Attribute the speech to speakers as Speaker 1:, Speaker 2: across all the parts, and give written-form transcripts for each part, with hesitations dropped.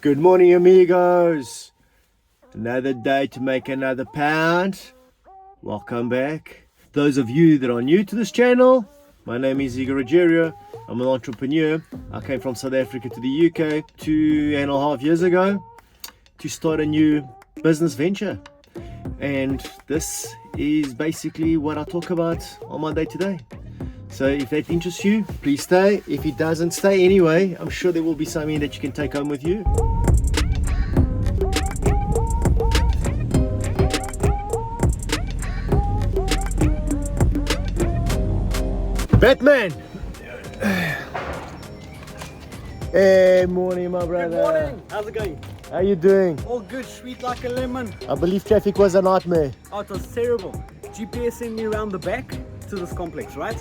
Speaker 1: Good morning, amigos. Another day to make another pound. Welcome back. Those of you that are new to this channel, my name is Igor. I'm an entrepreneur. I came from South Africa to the UK 2.5 years ago to start a new business venture. And this is basically what I talk about on my day to day. So if that interests you, please stay. If it doesn't, stay anyway. I'm sure there will be something that you can take home with you. Batman! Hey, morning, my brother.
Speaker 2: Good morning. How's it going?
Speaker 1: How you doing?
Speaker 2: All good, sweet like a lemon.
Speaker 1: I believe traffic was a nightmare.
Speaker 2: Oh, it was terrible. GPS sent me around the back to this complex, right?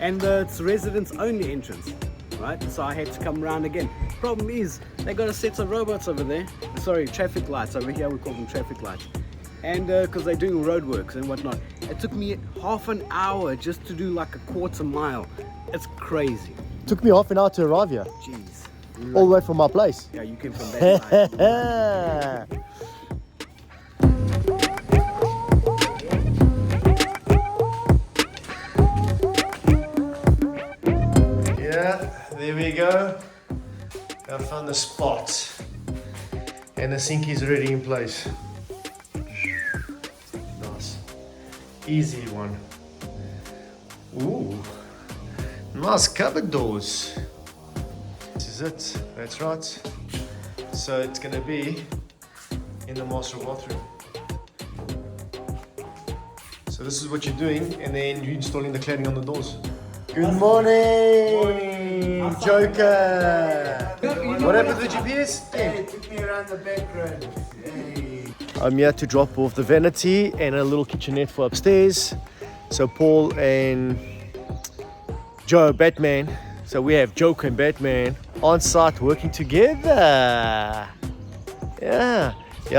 Speaker 2: And it's residents only entrance, right? So I had to come around again. Problem is, they got a set of robots over there. Sorry, traffic lights. Over here we call them traffic lights. And because they're doing road works and whatnot. It took me half an hour just to do like a quarter mile. It's crazy.
Speaker 1: Took me half an hour to arrive here.
Speaker 2: Jeez.
Speaker 1: All the way from my place.
Speaker 2: Yeah, you came from that side.
Speaker 1: Yeah, there we go. I found the spot. And the sink is already in place. Nice. Easy one. Ooh. Nice cupboard doors. This is it. That's right. So it's gonna be in the master bathroom. So this is what you're doing, and then you're installing the cladding on the doors. Good morning, Joker. What happened to the GPS?
Speaker 3: Hey, it took me around the background. Hey.
Speaker 1: I'm here to drop off the vanity and a little kitchenette for upstairs. So Paul and Joe, Batman. So we have Joker and Batman on site working together. Yeah.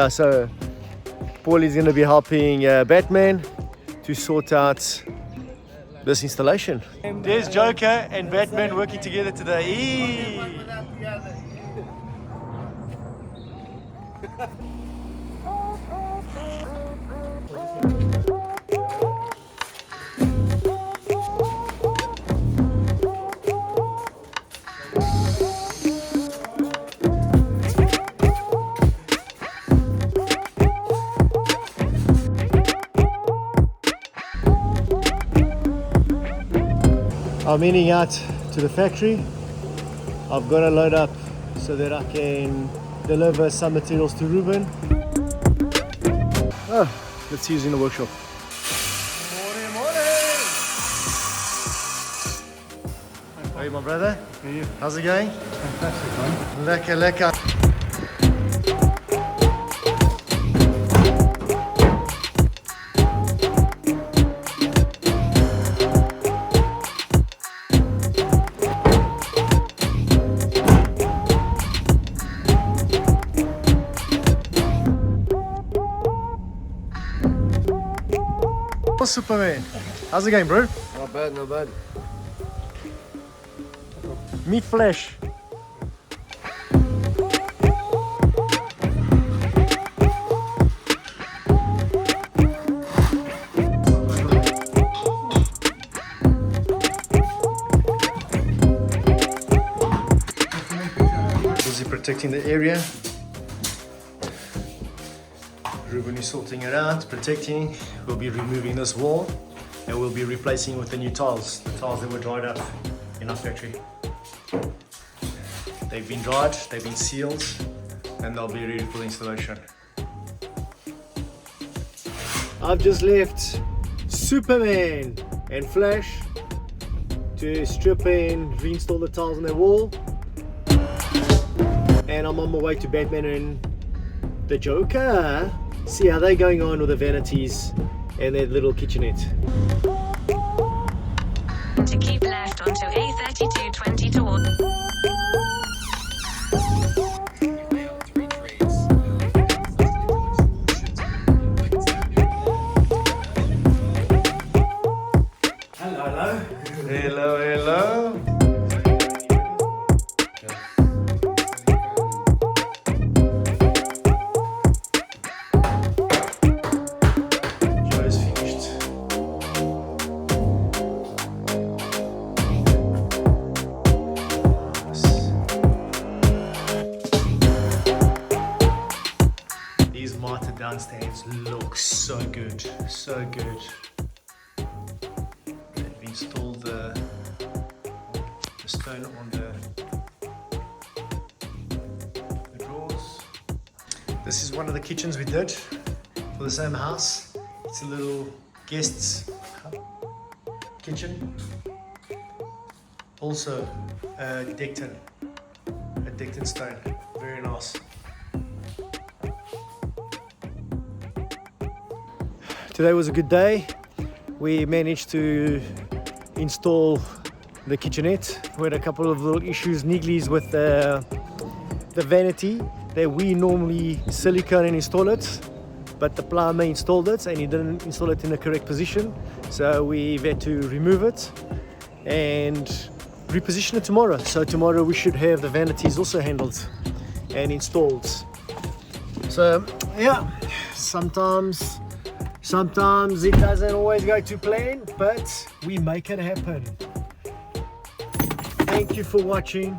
Speaker 1: So Paul is going to be helping Batman to sort out this installation. There's Joker and Batman working together today. I'm heading out to the factory. I've got to load up so that I can deliver some materials to Ruben. Oh, let's see who's in the workshop. Morning. Hey, my brother.
Speaker 3: How are you?
Speaker 1: How's it going?
Speaker 3: Fantastic, man.
Speaker 1: Lekker. Superman. How's it going, bro?
Speaker 3: Not bad, not bad.
Speaker 1: Meat flesh. Busy protecting the area. Ruben is sorting it out, protecting. We'll be removing this wall and we'll be replacing with the new tiles, the tiles that were dried up in our factory. They've been dried, they've been sealed, and they'll be ready for the installation. I've just left Superman and Flash to strip and reinstall the tiles on the wall. And I'm on my way to Batman and the Joker. See how they're going on with the vanities and their little kitchenette.
Speaker 4: To keep left onto A3220 toward.
Speaker 1: Hello. the downstairs looks so good, so good. They've installed the stone on the drawers. This is one of the kitchens we did for the same house. It's a little guest's kitchen. Also decked in stone. Very nice. Today was a good day. We managed to install the kitchenette. We had a couple of little issues, nigglies with the vanity that we normally silicone and install it, but the plumber installed it and he didn't install it in the correct position, so we've had to remove it and reposition it tomorrow. So tomorrow we should have the vanities also handled and installed. So yeah, sometimes it doesn't always go to plan, but we make it happen. Thank you for watching.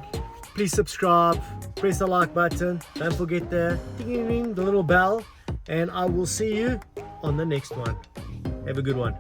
Speaker 1: Please subscribe, press the like button, don't forget the ding ding, the little bell, and I will see you on the next one. Have a good one.